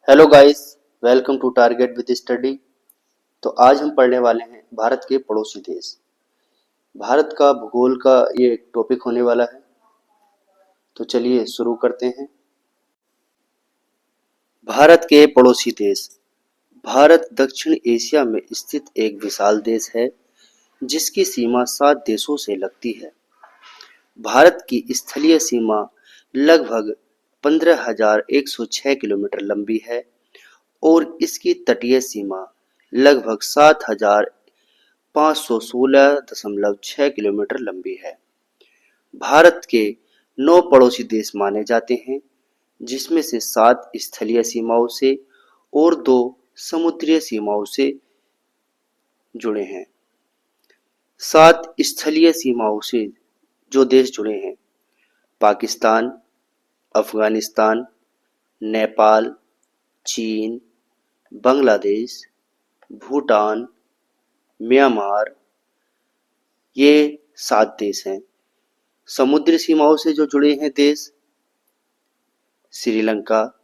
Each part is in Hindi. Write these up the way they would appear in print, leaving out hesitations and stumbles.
Hello guys, welcome to target with study. तो आज हम पढ़ने वाले हैं भारत के पड़ोसी देश। भारत का भूगोल का ये टॉपिक होने वाला है। तो चलिए शुरू करते हैं। भारत के पड़ोसी देश। भारत दक्षिण एशिया में स्थित एक विशाल देश है जिसकी सीमा 7 देशों से लगती है। भारत की स्थलीय सीमा लगभग 15,106 किलोमीटर लंबी है और इसकी तटीय सीमा लगभग 7,516.6 किलोमीटर लंबी है। भारत के 9 पड़ोसी देश माने जाते हैं, जिसमें से 7 स्थलीय सीमाओं से और 2 समुद्री सीमाओं से जुड़े हैं। 7 स्थलीय सीमाओं से जो देश जुड़े हैं: पाकिस्तान, अफगानिस्तान, नेपाल, चीन, बांग्लादेश, भूटान, म्यांमार, ये 7 देश हैं। समुद्री सीमाओं से जो जुड़े हैं देश: श्रीलंका,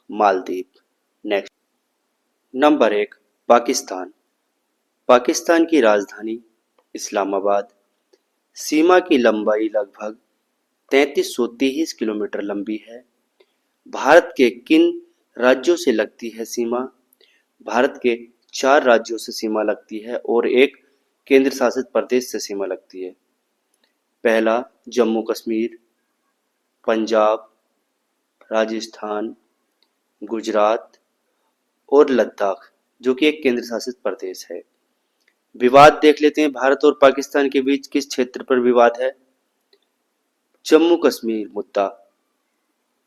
मालदीव। Next, number 1, Pakistan. पाकिस्तान की राजधानी इस्लामाबाद। सीमा की लंबाई लगभग 3330 किलोमीटर लंबी है। भारत के किन राज्यों से लगती है सीमा? भारत के 4 राज्यों से सीमा लगती है और एक केंद्र शासित प्रदेश से सीमा लगती है। पहला, जम्मू कश्मीर, पंजाब, राजस्थान, गुजरात और लद्दाख, जो कि एक केंद्र शासित प्रदेश है। विवाद देख लेते हैं, भारत और पाकिस्तान के बीच किस क्षेत्र पर विवाद है? जम्मू कश्मीर मुद्दा।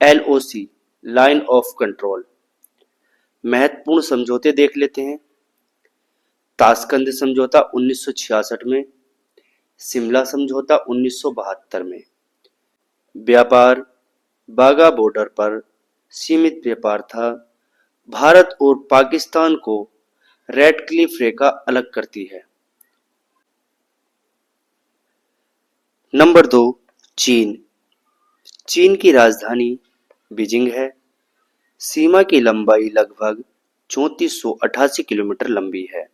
LOC, line of control. महत्वपूर्ण समझौते देख लेते हैं। ताशकंद समझौता 1966 में, शिमला समझौता 1972 में। व्यापार, बाघा बॉर्डर पर सीमित व्यापार था। भारत और पाकिस्तान को रेड क्लिफ रेखा अलग करती है। नंबर 2, चीन। चीन की राजधानी बीजिंग है। सीमा की लंबाई लगभग 3488 किलोमीटर लंबी है।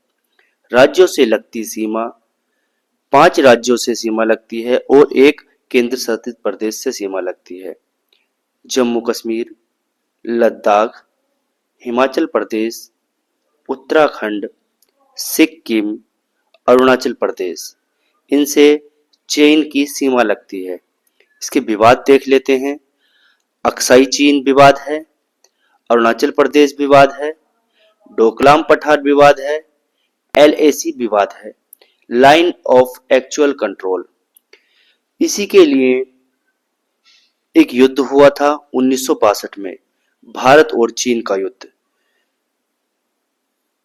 राज्यों से लगती सीमा: 5 राज्यों से सीमा लगती है और एक केंद्र शासित प्रदेश से सीमा लगती है। जम्मू कश्मीर, लद्दाख, हिमाचल प्रदेश, उत्तराखंड, सिक्किम, अरुणाचल प्रदेश, इनसे चीन की सीमा लगती है। इसके विवाद देख लेते हैं। अक्साई चीन विवाद है, अरुणाचल प्रदेश विवाद है, डोकलाम पठार विवाद है, LAC विवाद है, लाइन ऑफ एक्चुअल कंट्रोल। इसी के लिए एक युद्ध हुआ था 1962 में, भारत और चीन का युद्ध।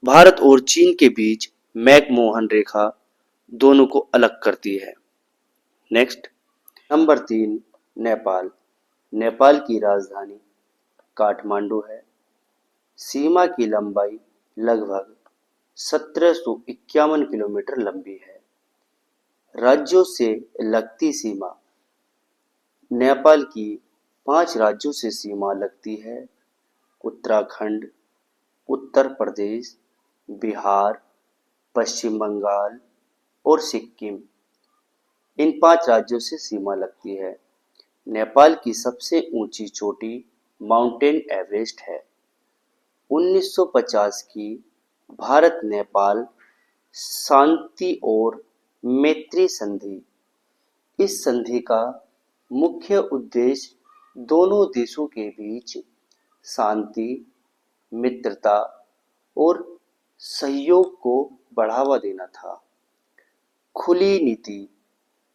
भारत और चीन के बीच मैकमोहन रेखा दोनों को अलग करती है। Next, number 3, Nepal. नेपाल की राजधानी काठमांडू है। सीमा की लंबाई लगभग 1751 किलोमीटर लंबी है। राज्यों से लगती सीमा: नेपाल की 5 राज्यों से सीमा लगती है: उत्तराखंड, उत्तर प्रदेश, बिहार, पश्चिम बंगाल और सिक्किम। इन 5 राज्यों से सीमा लगती है। नेपाल की सबसे ऊंची चोटी माउंटेन एवरेस्ट है। 1950 की भारत नेपाल शांति और मैत्री संधि। इस संधि का मुख्य उद्देश्य दोनों देशों के बीच शांति, मित्रता और सहयोग को बढ़ावा देना था। खुली नीति: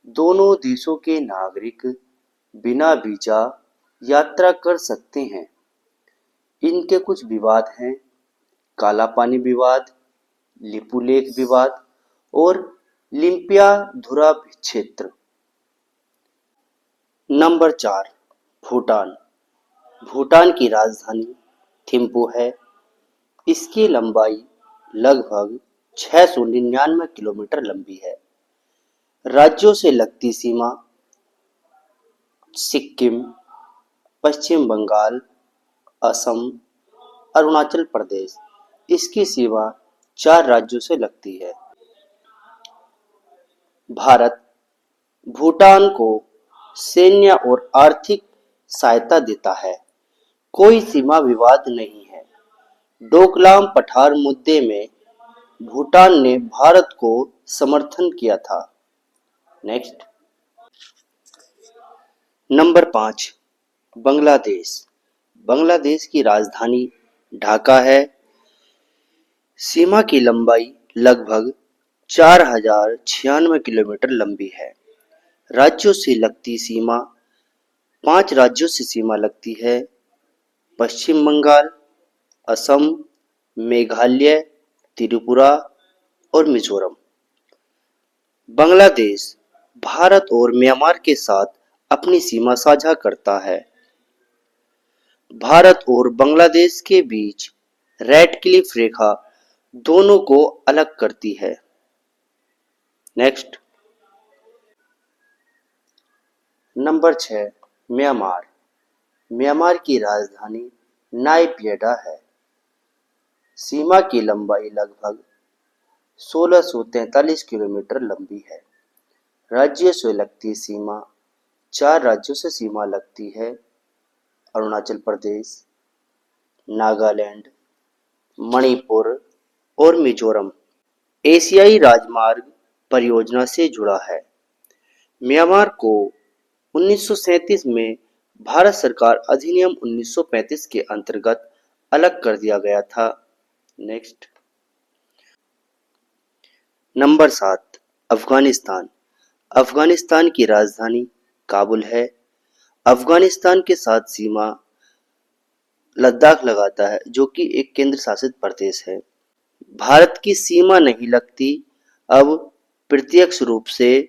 दोनों देशों के नागरिक बिना वीजा यात्रा कर सकते हैं। इनके कुछ विवाद हैं: काला पानी विवाद, लिपुलेख विवाद और लिम्पियाधुरा क्षेत्र। नंबर 4, भूटान। भूटान की राजधानी थिम्पू है। इसकी लंबाई लगभग 699 किलोमीटर लंबी है। राज्यों से लगती सीमा: सिक्किम, पश्चिम बंगाल, असम, अरुणाचल प्रदेश। इसकी सीमा 4 राज्यों से लगती है। भारत भूटान को सैन्य और आर्थिक सहायता देता है। कोई सीमा विवाद नहीं है। डोकलाम पठार मुद्दे में भूटान ने भारत को समर्थन किया था। Next, number 5, Bangladesh. बांग्लादेश की राजधानी ढाका है। सीमा की लंबाई लगभग 4096 किलोमीटर लंबी है। राज्यों से लगती सीमा 5 राज्यों से सीमा लगती है। पश्चिम बंगाल, असम, मेघालय, त्रिपुरा और मिजोरम। बांग्लादेश भारत और म्यांमार के साथ अपनी सीमा साझा करता है। भारत और बांग्लादेश के बीच रेड क्लिफ रेखा दोनों को अलग करती है। Next, number 6, Myanmar. म्यांमार की राजधानी नायपीडाह है। सीमा की लंबाई लगभग 1643 किलोमीटर लंबी है। राज्य से लगती सीमा 4 राज्यों से सीमा लगती है। अरुणाचल प्रदेश, नागालैंड, मणिपुर और मिजोरम। एशियाई राजमार्ग परियोजना से जुड़ा है। म्यांमार को 1937 में भारत सरकार अधिनियम 1935 के अंतर्गत अलग कर दिया गया था। Next, number 7, Afghanistan. अफगानिस्तान की राजधानी काबुल है। अफगानिस्तान के साथ सीमा लद्दाख लगाता है, जो कि एक केंद्र शासित प्रदेश है। भारत की सीमा नहीं लगती अब प्रत्यक्ष रूप से,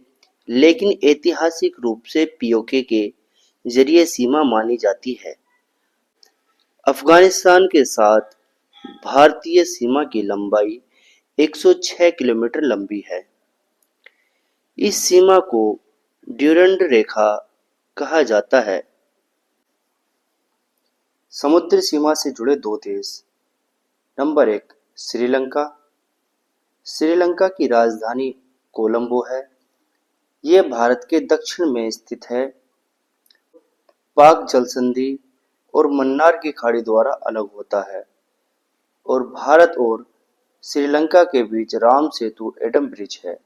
लेकिन ऐतिहासिक रूप से पीओके के जरिए सीमा मानी जाती है। अफगानिस्तान के साथ भारतीय सीमा की लंबाई 106 किलोमीटर लंबी है। इस सीमा को ड्यूरंड रेखा कहा जाता है। समुद्री सीमा से जुड़े 2 देश। नंबर 1, श्रीलंका। श्रीलंका की राजधानी कोलंबो है। यह भारत के दक्षिण में स्थित है। पाक जलसंधि और मन्नार की खाड़ी द्वारा अलग होता है और भारत और श्रीलंका के बीच राम सेतु एडम ब्रिज है।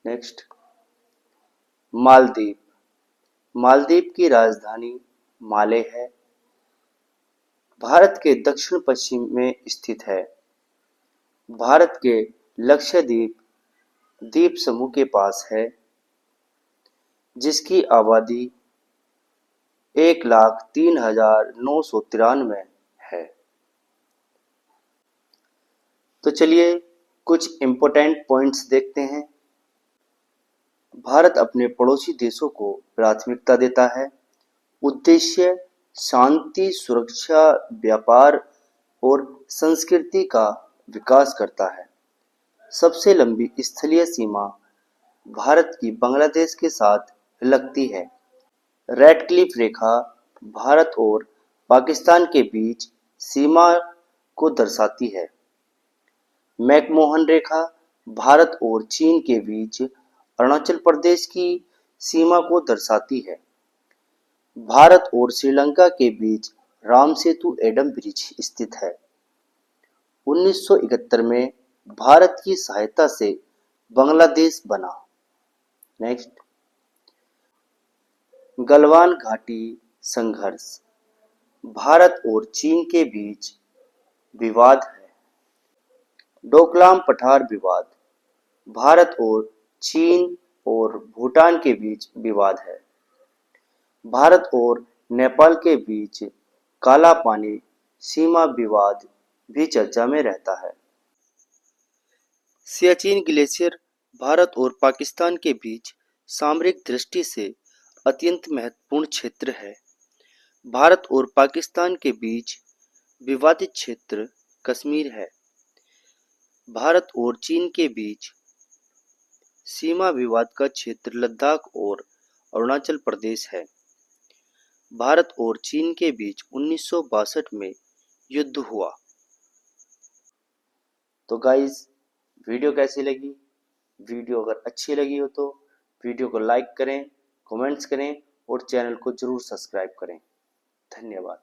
नेक्स्ट, मालदीव। मालदीव की राजधानी माले है। भारत के दक्षिण पश्चिम में स्थित है। भारत के लक्षद्वीप द्वीप समूह के पास है, जिसकी आबादी 1,03,993 है। तो चलिए कुछ इम्पोर्टेंट पॉइंट्स देखते हैं। भारत अपने पड़ोसी देशों को प्राथमिकता देता है। उद्देश्य शांति, सुरक्षा, व्यापार और संस्कृति का विकास करता है। सबसे लंबी स्थलीय सीमा भारत की बांग्लादेश के साथ लगती है। रेड क्लिफ रेखा भारत और पाकिस्तान के बीच सीमा को दर्शाती है। मैकमोहन रेखा भारत और चीन के बीच अरुणाचल प्रदेश की सीमा को दर्शाती है। भारत और श्रीलंका के बीच राम सेतु एडम ब्रिज स्थित है। 1971 में भारत की सहायता से बांग्लादेश बना। नेक्स्ट, गलवान घाटी संघर्ष भारत और चीन के बीच विवाद है। डोकलाम पठार विवाद भारत और चीन और भूटान के बीच विवाद है। भारत और नेपाल के बीच काला पानी सीमा विवाद भी चर्चा में रहता है। सियाचिन ग्लेशियर भारत और पाकिस्तान के बीच सामरिक दृष्टि से अत्यंत महत्वपूर्ण क्षेत्र है। भारत और पाकिस्तान के बीच विवादित क्षेत्र कश्मीर है। भारत और चीन के बीच सीमा विवाद का क्षेत्र लद्दाख और अरुणाचल प्रदेश है। भारत और चीन के बीच 1962 में युद्ध हुआ। तो गाइस, वीडियो कैसी लगी? वीडियो अगर अच्छी लगी हो तो वीडियो को लाइक करें, कमेंट्स करें और चैनल को जरूर सब्सक्राइब करें। धन्यवाद।